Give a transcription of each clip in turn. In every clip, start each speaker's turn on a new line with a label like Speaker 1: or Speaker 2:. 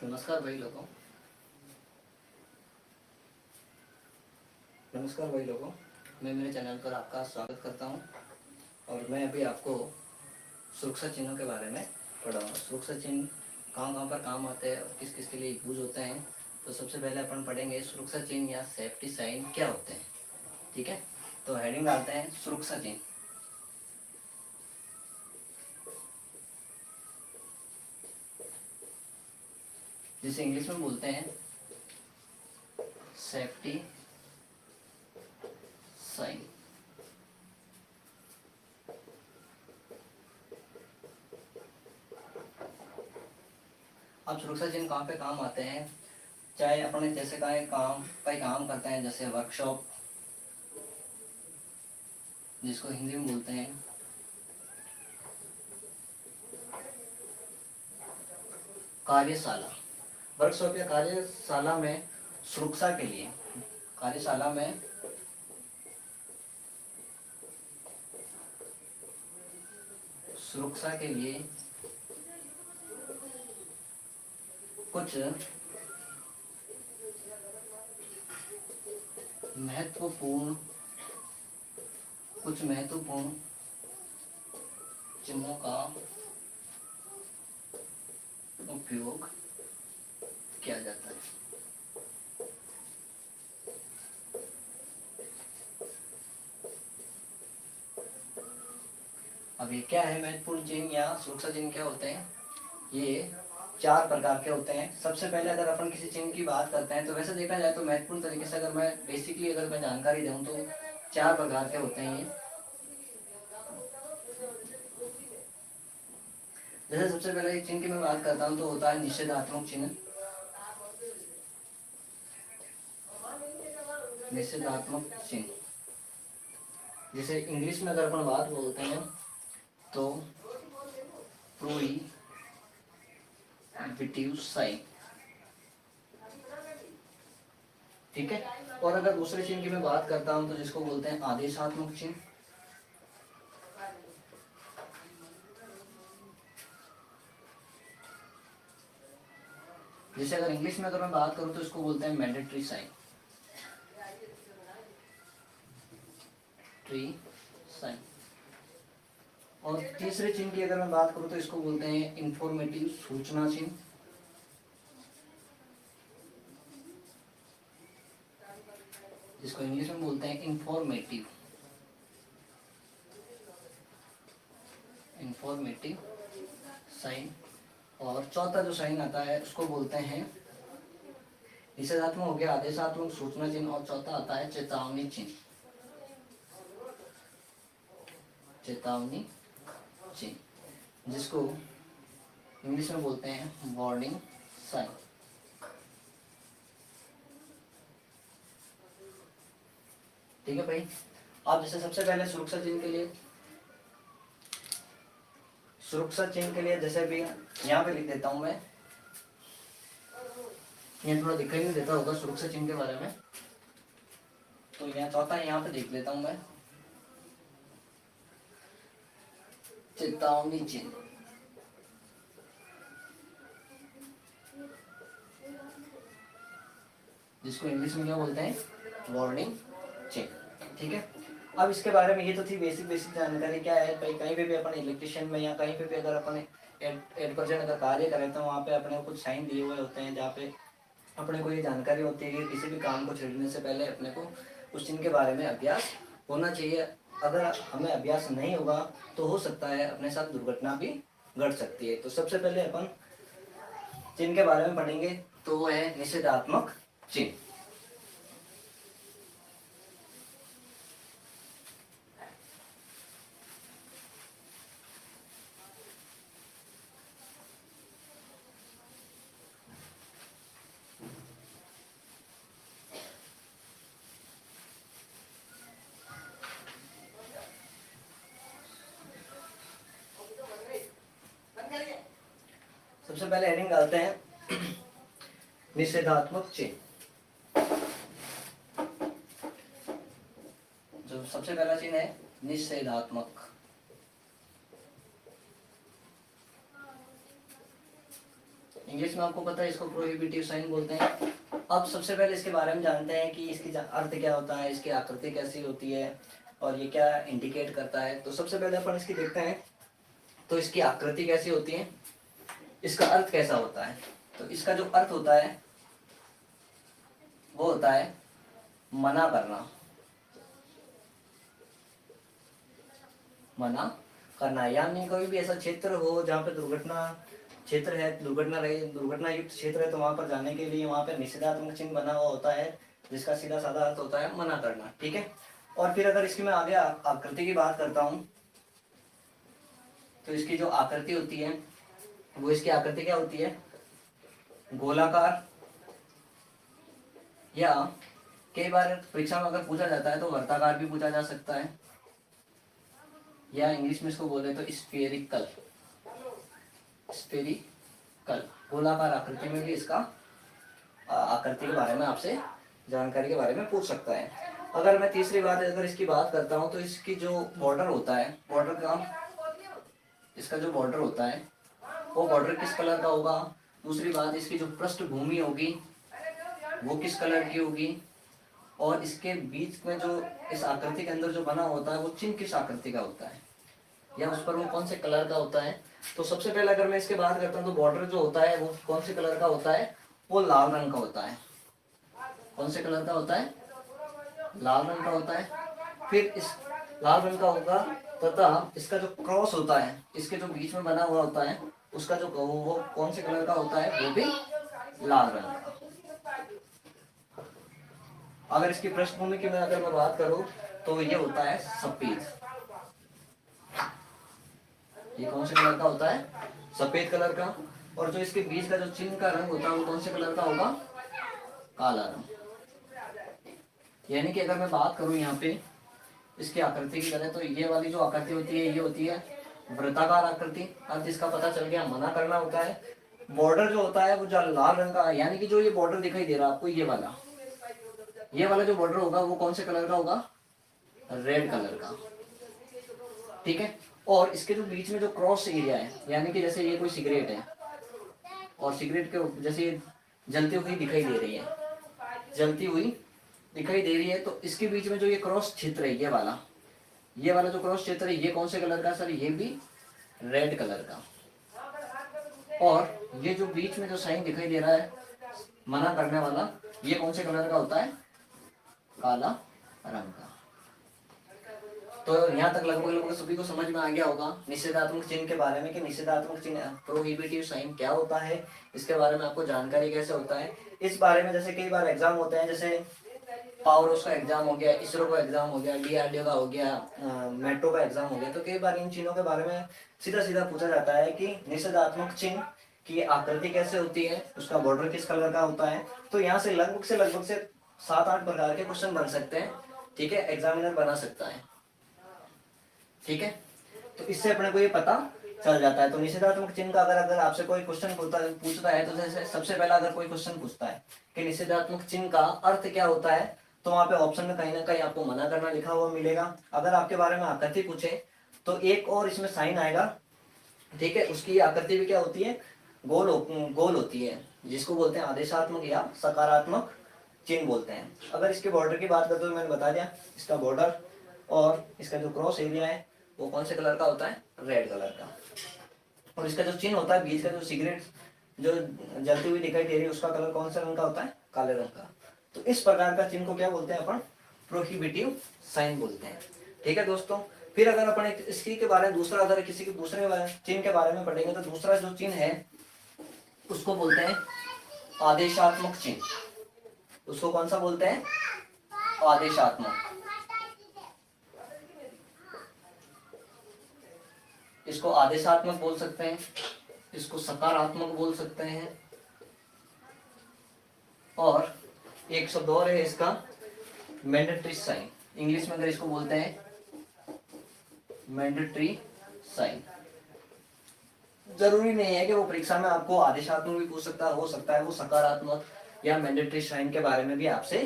Speaker 1: नमस्कार भाई लोगों। नमस्कार भाई लोगों, मैं मेरे चैनल पर आपका स्वागत करता हूं और मैं अभी आपको सुरक्षा चिन्हों के बारे में पढ़ाऊंगा। सुरक्षा चिन्ह कहाँ कहाँ पर काम आते हैं और किस किस के लिए यूज होते हैं। तो सबसे पहले अपन पढ़ेंगे सुरक्षा चिन्ह या सेफ्टी साइन क्या होते हैं। ठीक है, तो हेडिंग डालते हैं सुरक्षा चिन्ह। जिसे इंग्लिश में बोलते हैं सेफ्टी साइन। अब सुरक्षा चिन्ह कहाँ पे काम आते हैं, चाहे अपने जैसे कहीं काम करते हैं, जैसे वर्कशॉप जिसको हिंदी में बोलते हैं कार्यशाला। वर्कशॉप या कार्यशाला में सुरक्षा के लिए, कार्यशाला में सुरक्षा के लिए कुछ महत्वपूर्ण चिन्हों का उपयोग किया जाता है। अब ये क्या है, महत्वपूर्ण चिन्ह या सुरक्षा चिन्ह क्या होते हैं? ये 4 प्रकार के होते हैं। सबसे पहले अगर अपन किसी चिन्ह की बात करते हैं तो वैसे देखा जाए तो महत्वपूर्ण तरीके से अगर मैं जानकारी दूं तो 4 प्रकार के होते हैं ये। जैसे सबसे पहले एक चिन्ह की मैं बात करता हूँ तो होता है निषेधात्मक चिन्ह। निषेधात्मक चिन्ह जिसे इंग्लिश में अगर अपन बात बोलते हैं तो प्रोहिबिटिव साइन। ठीक है, और अगर दूसरे चिन्ह की मैं बात करता हूं तो जिसको बोलते हैं आदेशात्मक चिन्ह। जैसे अगर इंग्लिश में अगर मैं बात करूं तो इसको बोलते हैं मैंडेटरी साइन। Tree sign. और तीसरे चिन्ह की अगर मैं बात करूं तो इसको बोलते हैं इंफॉर्मेटिव सूचना चिन्ह। जिसको इंग्लिश में बोलते हैं इंफॉर्मेटिव साइन। और चौथा जो साइन आता है उसको बोलते हैं, निषेधात्मक हो गया, आदेशात्मक, सूचना चिन्ह, और चौथा आता है चेतावनी चिन्ह। चेतावनी चिन्ह जिसको इंग्लिश में बोलते हैं वार्निंग साइन। ठीक है भाई, आप जैसे सबसे पहले सुरक्षा चिन्ह के लिए जैसे भी यहाँ पे लिख देता हूं मैं, यहाँ थोड़ा दिखाई नहीं देता होगा सुरक्षा चिन्ह के बारे में, तो यहाँ चौथा यहाँ पे देख लेता हूं मैं, चेतावनी चिन्ह। जिसको इंग्लिश में क्या बोलते हैं, वार्निंग चिन्ह। ठीक है, अब इसके बारे में ये तो थी बेसिक जानकारी। क्या है भाई, कहीं पे भी अपन इलेक्ट्रिशियन में या कहीं पे भी अगर अपन एड अगर कार्य करें तो वहाँ पे अपने को कुछ साइन दिए हुए होते हैं जहाँ पे अपने को ये जानकारी होती है कि किसी भी काम को छेड़ने से पहले अपने को उस चिन्ह के बारे में अभ्यास होना चाहिए। अगर हमें अभ्यास नहीं होगा तो हो सकता है अपने साथ दुर्घटना भी घट सकती है। तो सबसे पहले अपन चिन्ह के बारे में पढ़ेंगे, तो वो है निषेधात्मक चिन्ह। सबसे पहले हेडिंग डालते हैं निषेधात्मक चिन्ह। जो सबसे पहला चिन्ह है निषेधात्मक। इंग्लिश में आपको पता है इसको प्रोहिबिटिव साइन बोलते हैं। अब सबसे पहले इसके बारे में जानते हैं कि इसकी अर्थ क्या होता है, इसकी आकृति कैसी होती है और ये क्या इंडिकेट करता है। तो सबसे पहले अपन इसकी देखते हैं, तो इसकी आकृति कैसी होती है, इसका अर्थ कैसा होता है। तो इसका जो अर्थ होता है वो होता है मना करना, मना करना। यानी कोई भी ऐसा क्षेत्र हो जहाँ पे दुर्घटना क्षेत्र है, दुर्घटना युक्त क्षेत्र है, तो वहां पर जाने के लिए वहां पर निषेधात्मक चिन्ह बना हुआ होता है, जिसका सीधा साधा अर्थ होता है मना करना। ठीक है। और फिर अगर इसकी मैं आगे आकृति की बात करता हूँ, तो इसकी जो आकृति होती है वो, इसकी आकृति क्या होती है, गोलाकार, या कई बार परीक्षा में अगर पूछा जाता है तो वर्ताकार भी पूछा जा सकता है, या इंग्लिश में इसको बोले तो स्फेरिकल, स्फेरिकल गोलाकार आकृति में भी इसका आकृति के बारे में आपसे जानकारी के बारे में पूछ सकता है। अगर मैं तीसरी बात अगर इसकी बात करता हूँ, तो इसकी जो बॉर्डर होता है, बॉर्डर का, इसका जो बॉर्डर होता है वो बॉर्डर किस कलर का होगा। दूसरी बात, इसकी जो पृष्ठभूमि होगी वो किस कलर की होगी, और इसके बीच में जो इस आकृति के अंदर जो बना होता है वो चिन्ह किस आकृति का होता है, या उस पर वो कौन से कलर का होता है। तो सबसे पहले अगर मैं इसके बात करता हूँ, तो बॉर्डर जो होता है वो कौन से कलर का होता है, वो लाल रंग का होता है। कौन से कलर का होता है, लाल रंग का होता है। फिर इस लाल रंग का होगा, तथा इसका जो क्रॉस होता है, इसके जो बीच में बना हुआ होता है, उसका जो वो कौन से कलर का होता है, वो भी लाल रंग का। अगर इसकी पृष्ठभूमि की अगर मैं बात करूं, तो ये होता है सफेद। ये कौन से कलर का होता है, सफेद कलर का। और जो इसके बीच का जो चिन्ह का रंग होता है वो कौन से कलर का होगा, काला रंग। यानी कि अगर मैं बात करूं यहाँ पे इसकी आकृति की करें, तो ये वाली जो आकृति होती है ये होती है वृत्ताकार आकृति। अब इसका पता चल गया, मना करना होता है। बॉर्डर जो होता है वो जो लाल रंग का, यानी कि जो ये बॉर्डर दिखाई दे रहा है आपको, ये वाला जो बॉर्डर होगा वो कौन से कलर का होगा, रेड कलर का। ठीक है। और इसके जो बीच में जो क्रॉस एरिया है, यानी कि जैसे ये कोई सिगरेट है और सिगरेट के जैसे जलती हुई दिखाई दे रही है, जलती हुई दिखाई दे रही है, तो इसके बीच में जो ये क्रॉस क्षेत्र है, ये वाला जो क्रॉस क्षेत्र है, ये कौन से कलर का सर, ये भी रेड कलर का। और ये जो बीच में जो साइन दिखाई दे रहा है मना करने वाला, ये कौन से कलर का होता है, काला रंग का। तो यहाँ तक लगभग सभी को समझ में आ गया होगा निषेधात्मक चिन्ह के बारे में, कि निषेधात्मक चिन्ह प्रोहिबिटिव साइन क्या होता है, इसके बारे में आपको जानकारी कैसे होता है। इस बारे में जैसे कई बार एग्जाम होते हैं, जैसे पावरोस का एग्जाम हो गया, इसरो का एग्जाम हो गया, DRDO का हो गया, मेट्रो का एग्जाम हो गया, तो कई बार इन चिन्हों के बारे में सीधा सीधा पूछा जाता है कि निषेधात्मक चिन्ह की आकृति कैसे होती है, उसका बॉर्डर किस कलर का होता है। तो यहाँ से लगभग से 7-8 प्रकार के क्वेश्चन बन सकते हैं। ठीक है, एग्जामिनर बना सकता है। ठीक है, तो इससे अपने को ये पता चल जाता है। तो निषेधात्मक चिन्ह का अगर आपसे कोई क्वेश्चन पूछता है, तो जैसे सबसे पहला अगर कोई क्वेश्चन पूछता है कि निषेधात्मक चिन्ह का अर्थ क्या होता है, तो वहां पे ऑप्शन में कहीं ना कहीं आपको मना करना लिखा हुआ मिलेगा। अगर आपके बारे में आकृति पूछे तो एक और इसमें साइन आएगा। ठीक है, उसकी आकृति भी क्या होती है, गोल होती है, जिसको बोलते हैं आदेशात्मक या सकारात्मक चिन्ह बोलते हैं। अगर इसके बॉर्डर की बात करते तो मैंने बता दिया, इसका बॉर्डर और इसका जो क्रॉस एरिया है वो कौन से कलर का होता है, रेड कलर का। और इसका जो चिन्ह होता है, बीच का जो सिगरेट जो जलती हुई दिखाई दे रही है, उसका कलर कौन सा रंग का होता है, काले रंग का। तो इस प्रकार का चिन्ह को क्या बोलते हैं अपन, प्रोहिबिटिव साइन बोलते हैं। ठीक है दोस्तों, फिर अगर अपन इसी के बारे में दूसरा, अगर किसी के दूसरे चिन्ह के बारे में पढ़ेंगे, तो दूसरा जो चिन्ह है उसको बोलते हैं आदेशात्मक चिन्ह। उसको कौन सा बोलते हैं, आदेशात्मक। इसको आदेशात्मक बोल सकते हैं, इसको सकारात्मक बोल सकते हैं, और एक शब्द और है इसका, मैंडेटरी साइन। इंग्लिश में अगर इसको बोलते हैं मैंडेटरी साइन। जरूरी नहीं है कि वो परीक्षा में आपको आदेशात्मक भी पूछ सकता हो सकता है वो सकारात्मक या मैंडेटरी साइन के बारे में भी आपसे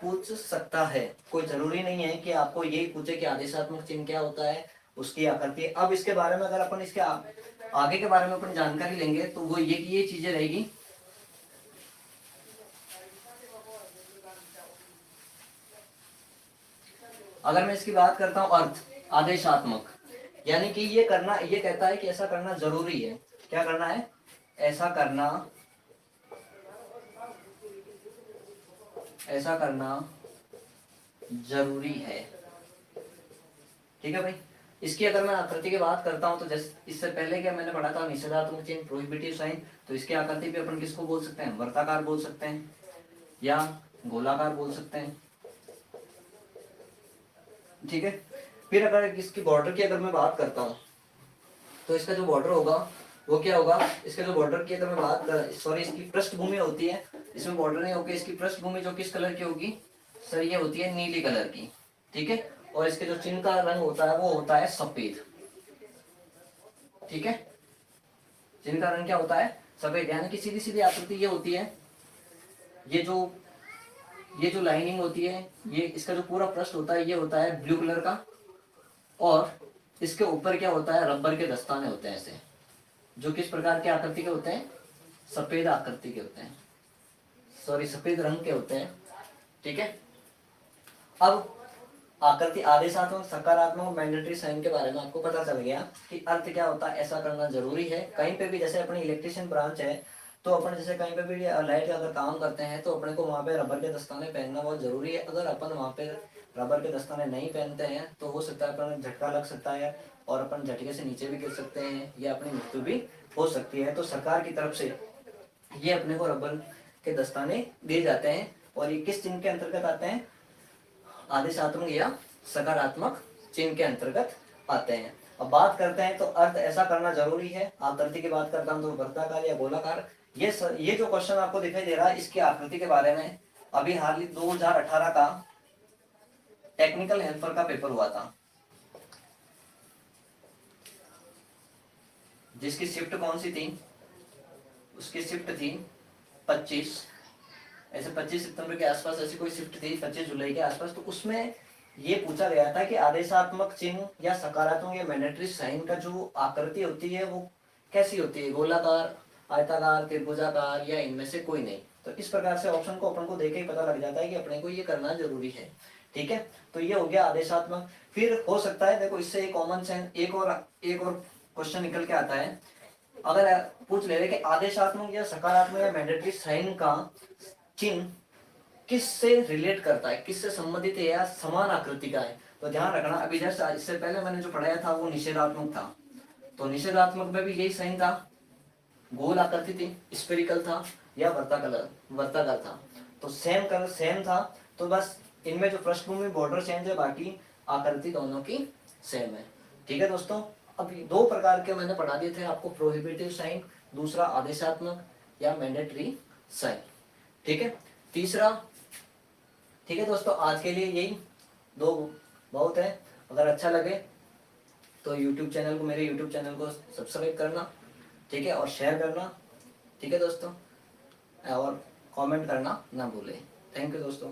Speaker 1: पूछ सकता है। कोई जरूरी नहीं है कि आपको यही पूछे कि आदेशात्मक चिन्ह क्या होता है, उसकी आकृति। अब इसके बारे में अगर अपन इसके आगे के बारे में अपन जानकारी लेंगे तो वो ये चीजें रहेगी। अगर मैं इसकी बात करता हूं अर्थ आदेशात्मक, यानी कि ये करना, ये कहता है कि ऐसा करना जरूरी है। क्या करना है? ऐसा करना, ऐसा करना जरूरी है। ठीक है भाई। इसकी अगर मैं आकृति की बात करता हूं तो जैसे इससे पहले क्या मैंने पढ़ा था, निषेधात्मक चिन्ह, प्रोहिबिटिव साइन, तो इसकी आकृति भी अपन किसको बोल सकते हैं? वर्ताकार बोल सकते हैं या गोलाकार बोल सकते हैं। ठीक है। फिर अगर इसकी बॉर्डर की अगर मैं बात करता हूँ तो इसका जो बॉर्डर होगा वो क्या होगा? इसके जो बॉर्डर की अगर मैं बात सॉरी इसकी पृष्ठभूमि होती है, इसमें बॉर्डर नहीं होगी, इसकी पृष्ठभूमि जो किस कलर की होगी सर? ये होती है नीली कलर की। ठीक है। और इसके जो चिन्ह का रंग होता है वो होता है सफेद। ठीक है। चिन्ह का रंग क्या होता है? सफेद। यानी कि सीधी सीधी आकृति ये होती है, ये जो लाइनिंग होती है, ये इसका जो पूरा पृष्ठ होता है ये होता है ब्लू कलर का, और इसके ऊपर क्या होता है? रबर के दस्ताने होते हैं ऐसे, जो किस प्रकार के आकृति के होते हैं? सफेद आकृति के होते हैं, सॉरी सफेद रंग के होते हैं। ठीक है। अब आकृति आदेशात्मक, सकारात्मक, मैंडेटरी साइन के बारे में आपको पता चल गया कि अर्थ क्या होता है, ऐसा करना जरूरी है। कहीं पे भी जैसे अपनी इलेक्ट्रिशियन ब्रांच है तो अपन जैसे कहीं पे भी लाइट का अगर काम करते हैं तो अपने को वहाँ पे रबर के दस्ताने पहनना बहुत जरूरी है। अगर अपन वहाँ पे रबर के दस्ताने नहीं पहनते हैं तो हो सकता है अपन झटका लग सकता है और अपन झटके से नीचे भी गिर सकते हैं या अपनी मृत्यु भी हो सकती है। तो सरकार की तरफ से ये अपने को रबर के दस्ताने दिए जाते हैं और ये किस चिन्ह के अंतर्गत आते हैं? आदेशात्मक या सकारात्मक चिन्ह के अंतर्गत आते हैं। अब बात करते हैं तो अर्थ ऐसा करना जरूरी है। आकृति की बात करता हूं तो वृत्ताकार या गोलाकार। ये जो क्वेश्चन आपको दिखाई दे रहा है इसकी आकृति के बारे में अभी हाल ही 2018 का टेक्निकल हेल्पर का पेपर हुआ था, जिसकी शिफ्ट कौन सी थी? उसकी शिफ्ट थी 25, ऐसे 25 सितंबर के आसपास ऐसी कोई शिफ्ट थी, 25 जुलाई के आसपास। तो उसमें ये पूछा गया था कि आदेशात्मक चिन्ह या सकारात्मक या मैंडेटरी साइन का जो आकृति होती है वो कैसी होती है? गोलाकार, आयताकार, त्रिभुजाकार या इनमें से कोई नहीं। तो इस प्रकार से ऑप्शन को अपन को देख के ही पता लग जाता है कि अपने को ये करना जरूरी है। ठीक है। तो ये हो गया आदेशात्मक। फिर हो सकता है देखो इससे एक कॉमन सेंस एक और क्वेश्चन निकल के आता है। अगर पूछ ले रहे कि आदेशात्मक या सकारात्मक या मैंडेटरी साइन का चिन्ह किससे रिलेट करता है, किससे संबंधित है या समान आकृति का है, तो ध्यान रखना। अभी जैसे इससे पहले मैंने जो पढ़ाया था वो निषेधात्मक था, तो निषेधात्मक में भी यही साइन था, गोल आकृति थी, स्फेरिकल था या वर्ताकार था। तो सेम था। तो बस इनमें जो पृष्ठभूमि बॉर्डर चेंज है, बाकी आकृति दोनों की सेम है। ठीक है दोस्तों। अब दो प्रकार के मैंने पढ़ा दिए थे आपको, प्रोहिबिटिव साइन, दूसरा आदेशात्मक या मैंडेटरी साइन। ठीक है। तीसरा, ठीक है दोस्तों, आज के लिए यही दो बहुत है। अगर अच्छा लगे तो यूट्यूब चैनल को, मेरे यूट्यूब चैनल को सब्सक्राइब करना, ठीक है, और शेयर करना। ठीक है दोस्तों, और कमेंट करना ना भूलें। थैंक यू दोस्तों।